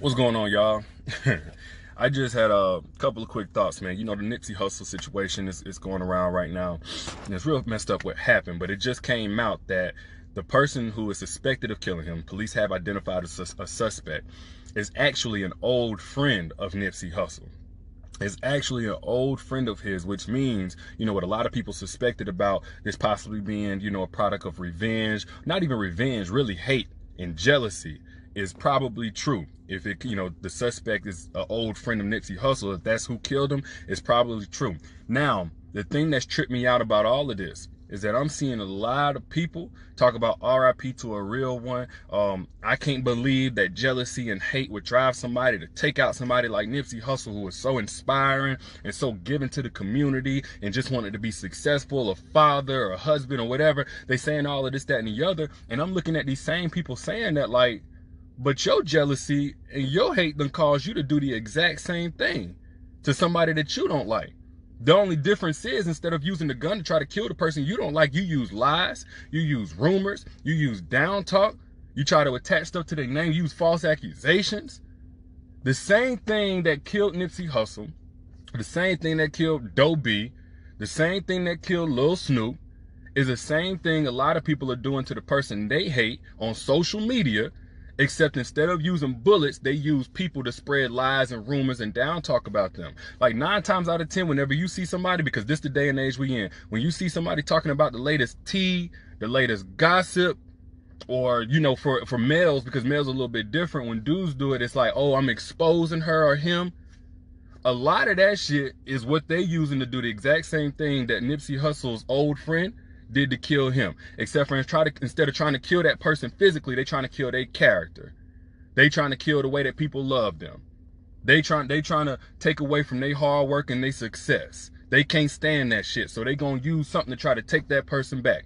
What's going on, y'all? I just had a couple of quick thoughts, man. You know, the Nipsey Hussle situation is going around right now. And it's real messed up what happened, but it just came out that the person who is suspected of killing him, police have identified as a suspect, is actually an old friend of Nipsey Hussle. Is actually an old friend of his, which means, you know, what a lot of people suspected about this possibly being, you know, a product of revenge, not even revenge, really hate and jealousy, is probably true. If it, you know, the suspect is an old friend of Nipsey Hussle, if that's who killed him, it's probably true. Now, the thing that's tripped me out about all of this is that I'm seeing a lot of people talk about RIP to a real one. I can't believe that jealousy and hate would drive somebody to take out somebody like Nipsey Hussle, who was so inspiring and so given to the community and just wanted to be successful, a father or a husband or whatever. They saying all of this, that, and the other. And I'm looking at these same people saying that, like, but your jealousy and your hate done cause you to do the exact same thing to somebody that you don't like. The only difference is, instead of using the gun to try to kill the person you don't like, you use lies, you use rumors, you use down talk, you try to attach stuff to their name, you use false accusations. The same thing that killed Nipsey Hussle, the same thing that killed Doe B, the same thing that killed Lil Snoop, is the same thing a lot of people are doing to the person they hate on social media. Except instead of using bullets, they use people to spread lies and rumors and down talk about them. Like 9 times out of 10, whenever you see somebody, because this the day and age we in, when you see somebody talking about the latest tea, the latest gossip, or, you know, for males, because males are a little bit different, when dudes do it, it's like, oh, I'm exposing her or him. A lot of that shit is what they using to do the exact same thing that Nipsey Hussle's old friend did to kill him, except for instead of trying to kill that person physically, they trying to kill their character. They trying to kill the way that people love them. They trying to take away from their hard work and their success. They can't stand that shit, so they gonna use something to try to take that person back.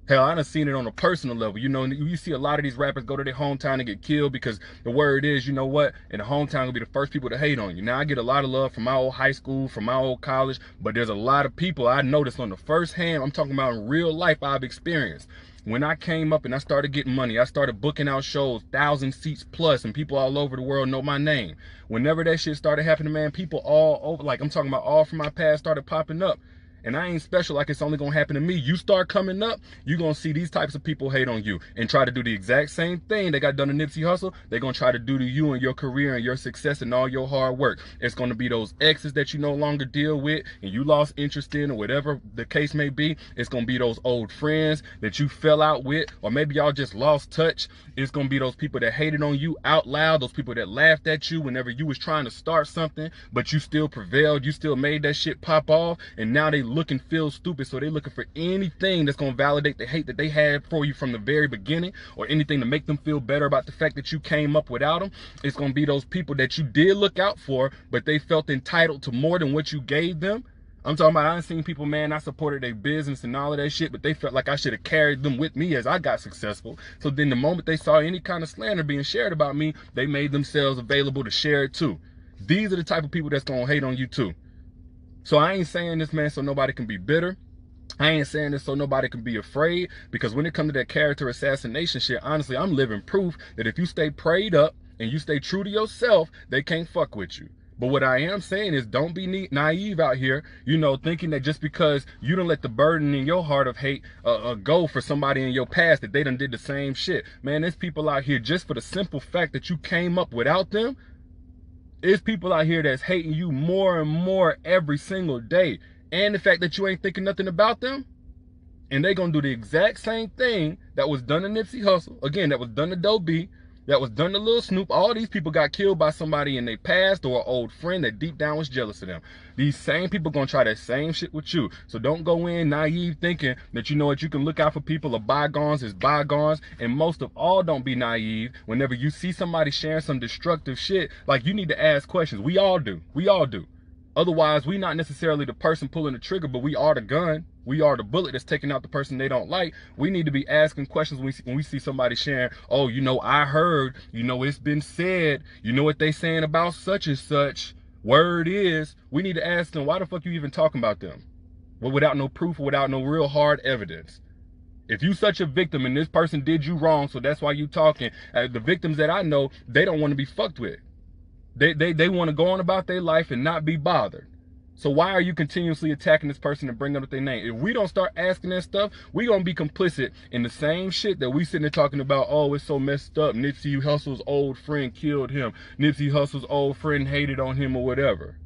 Hell, I done seen it on a personal level. You know, you see a lot of these rappers go to their hometown and get killed because the word is, you know what, in the hometown will be the first people to hate on you. Now, I get a lot of love from my old high school, from my old college, but there's a lot of people I noticed on the first hand, I'm talking about in real life I've experienced. When I came up and I started getting money, I started booking out shows, 1,000 seats plus, and people all over the world know my name. Whenever that shit started happening, man, people all over, like I'm talking about all from my past, started popping up. And I ain't special like it's only gonna happen to me. You start coming up, you're gonna see these types of people hate on you and try to do the exact same thing they got done to Nipsey Hussle. They're gonna try to do to you and your career and your success and all your hard work. It's gonna be those exes that you no longer deal with and you lost interest in, or whatever the case may be. It's gonna be those old friends that you fell out with, or maybe y'all just lost touch. It's gonna be those people that hated on you out loud, those people that laughed at you whenever you was trying to start something, but you still prevailed, you still made that shit pop off, and now they look and feel stupid, so they looking for anything that's gonna validate the hate that they had for you from the very beginning, or anything to make them feel better about the fact that you came up without them. It's gonna be those people that you did look out for, but they felt entitled to more than what you gave them. I'm talking about, I done seen people, man, I supported their business and all of that shit, but they felt like I should have carried them with me as I got successful. So then the moment they saw any kind of slander being shared about me, they made themselves available to share it too. These are the type of people that's gonna hate on you too. So I ain't saying this, man, so nobody can be bitter. I ain't saying this so nobody can be afraid, because when it comes to that character assassination shit, honestly, I'm living proof that if you stay prayed up and you stay true to yourself, they can't fuck with you. But what I am saying is, don't be naive out here, you know, thinking that just because you don't let the burden in your heart of hate go for somebody in your past, that they done did the same shit. Man, there's people out here, just for the simple fact that you came up without them, there's people out here that's hating you more and more every single day. And the fact that you ain't thinking nothing about them, and they gonna do the exact same thing that was done to Nipsey Hussle, again, that was done to Doe B, that was done to Lil Snoop. All these people got killed by somebody in their past or an old friend that deep down was jealous of them. These same people gonna try that same shit with you. So don't go in naive thinking that, you know what, you can look out for people, of bygones is bygones. And most of all, don't be naive whenever you see somebody sharing some destructive shit. Like, you need to ask questions. We all do. We all do. Otherwise, we not necessarily the person pulling the trigger, but we are the gun. We are the bullet that's taking out the person they don't like. We need to be asking questions when we see somebody sharing, oh, you know, I heard, you know, it's been said, you know what they saying about such and such. Word is, we need to ask them, why the fuck you even talking about them? Well, without no proof, without no real hard evidence. If you such a victim and this person did you wrong, so that's why you talking, the victims that I know, they don't want to be fucked with. They want to go on about their life and not be bothered. So why are you continuously attacking this person and bringing up their name? If we don't start asking that stuff, we gonna be complicit in the same shit that we sitting there talking about. Oh, it's so messed up. Nipsey Hussle's old friend killed him. Nipsey Hussle's old friend hated on him or whatever.